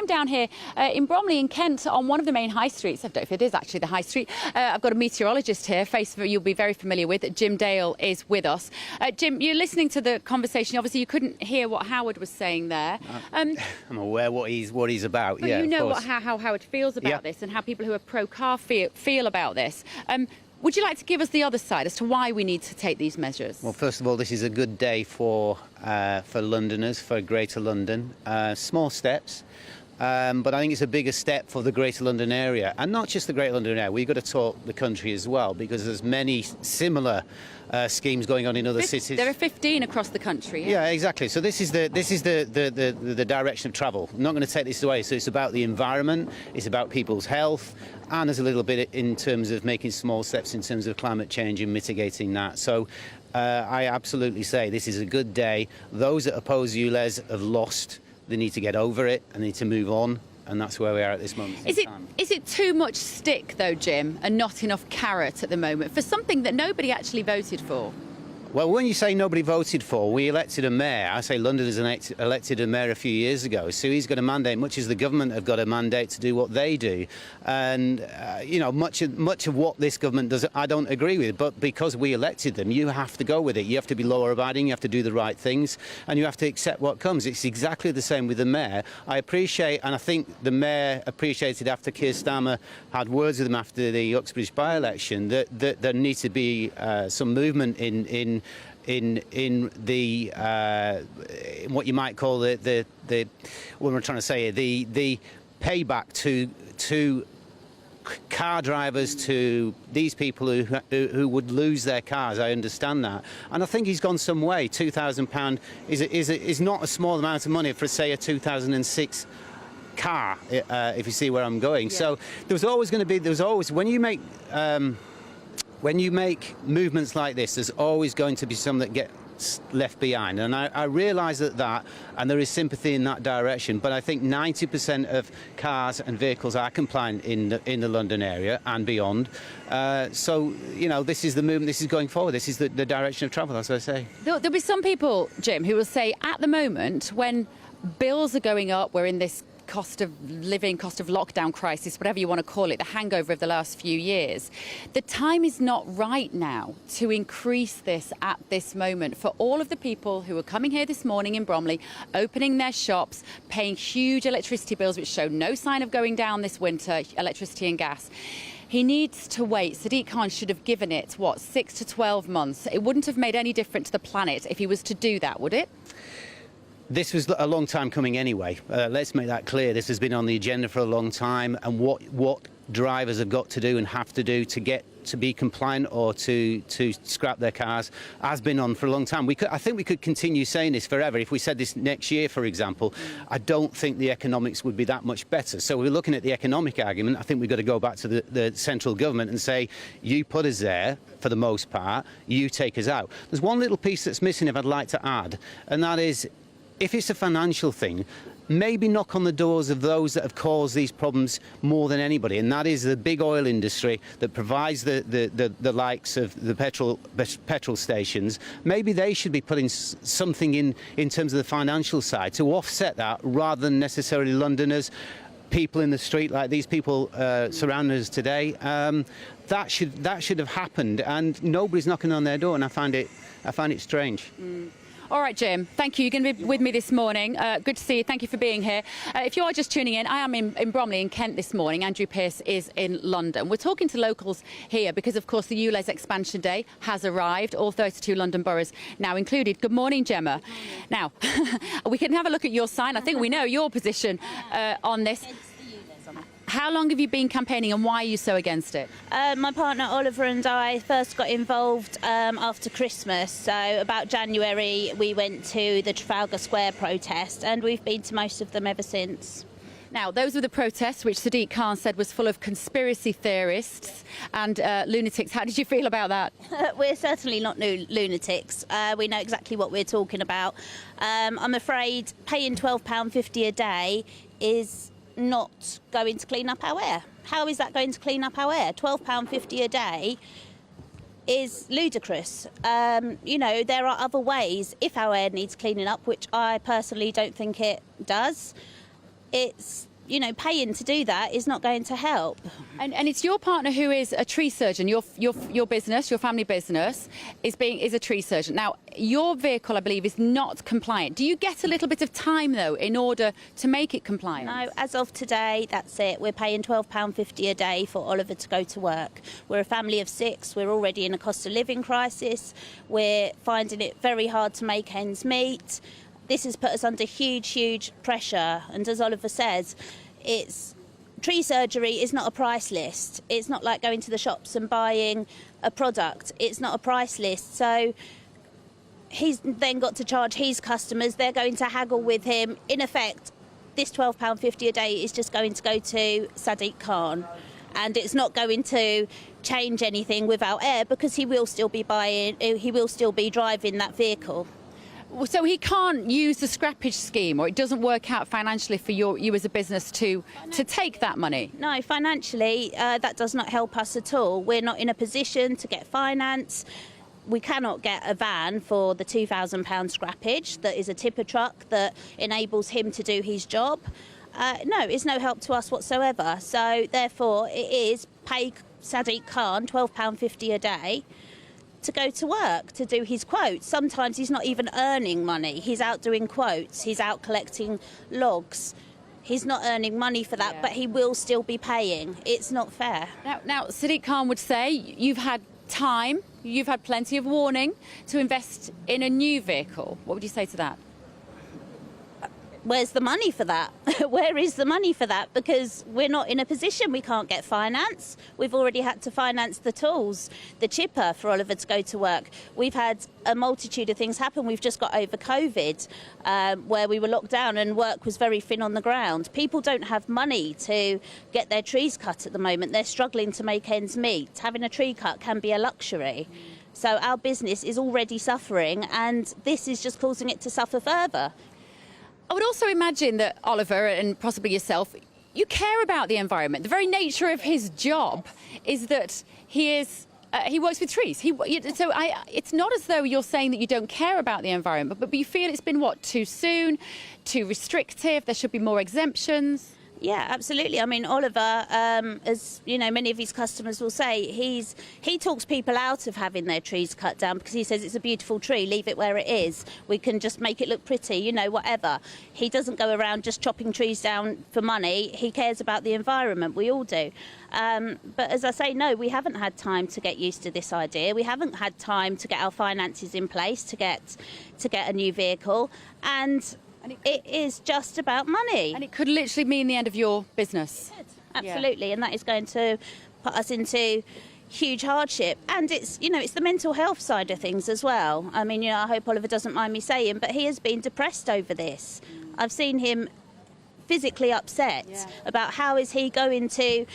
I'm down here in Bromley in Kent on one of the main high streets. I don't know if it is actually the high street. I've got a meteorologist here, face you'll be very familiar with. Jim Dale is with us. Jim, you're listening to the conversation. Obviously, you couldn't hear what Howard was saying there. I'm aware what he's about. But you know how Howard feels about this and how people who are pro-car feel about this. Would you like to give us the other side as to why we need to take these measures? Well, first of all, this is a good day for Londoners, for Greater London. Small steps, but I think it's a bigger step for the Greater London area, and not just the Greater London area. We've got to talk the country as well, because there's many similar schemes going on in other cities. There are 15 across the country. Yeah, exactly. So this is the direction of travel. I'm not going to take this away. So it's about the environment, it's about people's health, and there's a little bit in terms of making small steps in terms of climate change and mitigating that. So I absolutely say this is a good day. Those that oppose ULEZ have lost. They need to get over it and need to move on. And that's where we are at this moment. Is it too much stick, though, Jim, and not enough carrot at the moment for something that nobody actually voted for? Well, when you say nobody voted for, we elected a mayor. I say London has elected a mayor a few years ago. So he's got a mandate, much as the government have got a mandate to do what they do. And, you know, much of what this government does, I don't agree with. But because we elected them, you have to go with it. You have to be law-abiding, you have to do the right things, and you have to accept what comes. It's exactly the same with the mayor. I appreciate, and I think the mayor appreciated after Keir Starmer had words with him after the Uxbridge by-election, that there needs to be some movement in the what you might call the what we're trying to say, the payback to car drivers, to these people who would lose their cars. I understand that, and I think he's gone some way. £2,000 is not a small amount of money for, say, a 2006 car, if you see where I'm going. Yeah. So there's always when you make movements like this, there's always going to be some that get left behind, and I realise that, and there is sympathy in that direction. But I think 90% of cars and vehicles are compliant in the London area and beyond. So you know, this is the movement. This is going forward. This is the direction of travel, as I say. There'll be some people, Jim, who will say, at the moment, when bills are going up, we're in this cost of living, cost of lockdown crisis, whatever you want to call it, the hangover of the last few years. The time is not right now to increase this at this moment for all of the people who are coming here this morning in Bromley, opening their shops, paying huge electricity bills, which show no sign of going down this winter, electricity and gas. He needs to wait. Sadiq Khan should have given it, what, 6 to 12 months? It wouldn't have made any difference to the planet if he was to do that, would it? This was a long time coming anyway. Let's make that clear. This has been on the agenda for a long time, and what drivers have got to do and have to do to get to be compliant or to scrap their cars has been on for a long time. I think we could continue saying this forever. If we said this next year, for example, I don't think the economics would be that much better. So we're looking at the economic argument. I think we've got to go back to the central government and say, you put us there for the most part, you take us out. There's one little piece that's missing, if I'd like to add, and that is, if it's a financial thing, maybe knock on the doors of those that have caused these problems more than anybody, and that is the big oil industry that provides the likes of the petrol stations. Maybe they should be putting something in terms of the financial side to offset that, rather than necessarily Londoners, people in the street like these people surrounding us today. That should have happened, and nobody's knocking on their door, and I find it strange. All right, Jim, thank you. You're going to be with me this morning. Good to see you. Thank you for being here. If you are just tuning in, I am in Bromley in Kent this morning. Andrew Pearce is in London. We're talking to locals here because, of course, the ULEZ expansion day has arrived, all 32 London boroughs now included. Good morning, Gemma. Now, we can have a look at your sign. I think we know your position on this. How long have you been campaigning, and why are you so against it? My partner Oliver and I first got involved after Christmas. So about January we went to the Trafalgar Square protest, and we've been to most of them ever since. Now, those were the protests which Sadiq Khan said was full of conspiracy theorists and lunatics. How did you feel about that? We're certainly not lunatics. We know exactly what we're talking about. I'm afraid paying £12.50 a day is not going to clean up our air. How is that going to clean up our air? £12.50 a day is ludicrous. You know, there are other ways, if our air needs cleaning up, which I personally don't think it does. It's paying to do that is not going to help. And it's your partner who is a tree surgeon. Your business, your family business, is a tree surgeon. Now, your vehicle, I believe, is not compliant. Do you get a little bit of time though in order to make it compliant? No, as of today, that's it. We're paying £12.50 a day for Oliver to go to work. We're a family of 6. We're already in a cost of living crisis. We're finding it very hard to make ends meet. This has put us under huge pressure. And as Oliver says, tree surgery is not a price list. It's not like going to the shops and buying a product. It's not a price list. So he's then got to charge his customers. They're going to haggle with him. In effect, this £12.50 a day is just going to go to Sadiq Khan. And it's not going to change anything without air, because he will still be driving that vehicle. So he can't use the scrappage scheme, or it doesn't work out financially for you as a business to take that money? No, financially, that does not help us at all. We're not in a position to get finance. We cannot get a van for the £2,000 scrappage that is a tipper truck that enables him to do his job. No, it's no help to us whatsoever. So therefore, it is pay Sadiq Khan £12.50 a day to go to work, to do his quotes. Sometimes he's not even earning money. He's out doing quotes. He's out collecting logs. He's not earning money for that, but he will still be paying. It's not fair. Now, Sadiq Khan would say you've had time, you've had plenty of warning to invest in a new vehicle. What would you say to that? Where's the money for that? Where is the money for that? Because we're not in a position, we can't get finance. We've already had to finance the tools, the chipper for Oliver to go to work. We've had a multitude of things happen. We've just got over COVID, where we were locked down and work was very thin on the ground. People don't have money to get their trees cut at the moment. They're struggling to make ends meet. Having a tree cut can be a luxury. So our business is already suffering, and this is just causing it to suffer further. I would also imagine that Oliver, and possibly yourself, you care about the environment. The very nature of his job is that he works with trees. It's not as though you're saying that you don't care about the environment, but you feel it's been, too soon, too restrictive, there should be more exemptions? Yeah, absolutely. I mean, Oliver, as you know, many of his customers will say, he talks people out of having their trees cut down because he says it's a beautiful tree, leave it where it is. We can just make it look pretty, whatever. He doesn't go around just chopping trees down for money. He cares about the environment. We all do. But as I say, no, we haven't had time to get used to this idea. We haven't had time to get our finances in place to get a new vehicle. And it is just about money. And it could literally mean the end of your business. Absolutely, yeah. And that is going to put us into huge hardship. And it's the mental health side of things as well. I mean, I hope Oliver doesn't mind me saying, but he has been depressed over this. I've seen him physically upset about how is he going to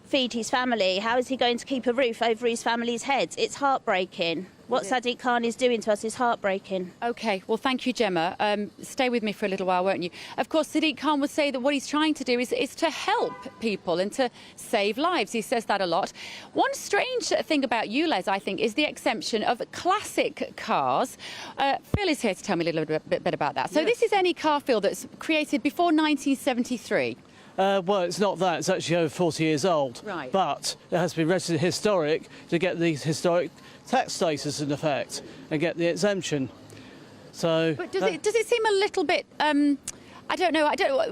feed his family, how is he going to keep a roof over his family's heads. It's heartbreaking. What Sadiq Khan is doing to us is heartbreaking. OK, well, thank you, Gemma. Stay with me for a little while, won't you? Of course, Sadiq Khan would say that what he's trying to do is to help people and to save lives. He says that a lot. One strange thing about ULEZ, I think, is the exemption of classic cars. Phil is here to tell me a little bit about that. So this is any car, Phil, that's created before 1973. Well, it's not that. It's actually over 40 years old. Right. But it has to be registered historic to get the historic tax status in effect and get the exemption. So. But does it seem a little bit? I don't know.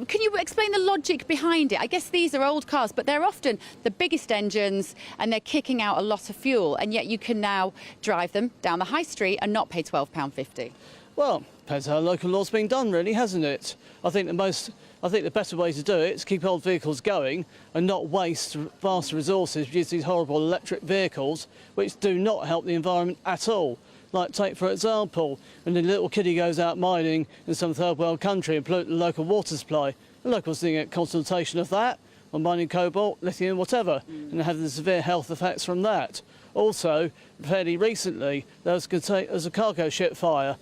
Can you explain the logic behind it? I guess these are old cars, but they're often the biggest engines and they're kicking out a lot of fuel, and yet you can now drive them down the high street and not pay £12.50. Well, depends how local law's being done, really, hasn't it? I think the better way to do it is keep old vehicles going and not waste vast resources using these horrible electric vehicles, which do not help the environment at all. Like, take for example, when the little kiddie goes out mining in some third world country and pollute the local water supply, the locals didn't get consultation of that, on mining cobalt, lithium, whatever, and having the severe health effects from that. Also, fairly recently, there was a cargo ship fire.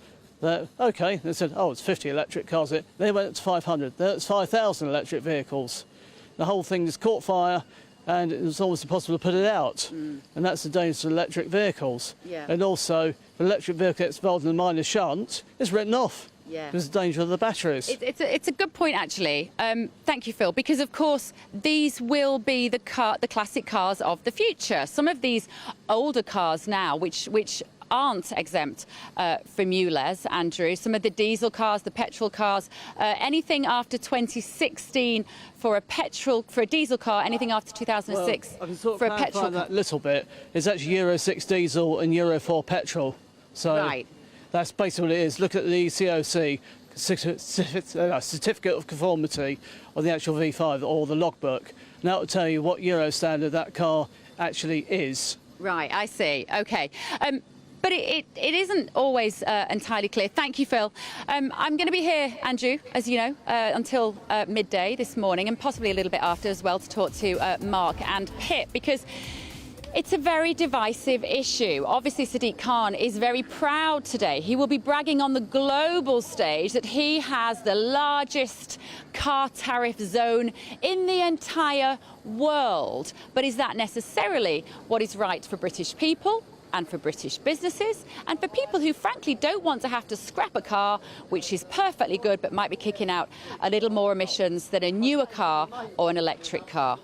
OK, they said, it's 50 electric cars. They went up to 500. That's 5,000 electric vehicles. The whole thing just caught fire, and it was almost impossible to put it out. And that's the danger of electric vehicles. Yeah. And also, if an electric vehicle gets involved in a minor shunt, it's written off. Yeah. There's the danger of the batteries. It's a good point, actually. Thank you, Phil, because of course these will be the classic cars of the future. Some of these older cars now, which aren't exempt from ULEZ, Andrew. Some of the diesel cars, the petrol cars, anything after 2016 for a diesel car, anything after 2006 well, I can sort of for a clarify petrol car. that a little bit. It's actually Euro 6 diesel and Euro 4 petrol. So Right. that's basically what it is. Look at the COC, Certificate of Conformity, of the actual V5 or the logbook. And that will tell you what Euro standard that car actually is. Right, I see. OK. But it isn't always entirely clear. Thank you, Phil. I'm going to be here, Andrew, as you know, until midday this morning and possibly a little bit after as well to talk to Mark and Pip, because it's a very divisive issue. Obviously, Sadiq Khan is very proud today. He will be bragging on the global stage that he has the largest car tariff zone in the entire world. But is that necessarily what is right for British people and for British businesses and for people who frankly don't want to have to scrap a car which is perfectly good but might be kicking out a little more emissions than a newer car or an electric car?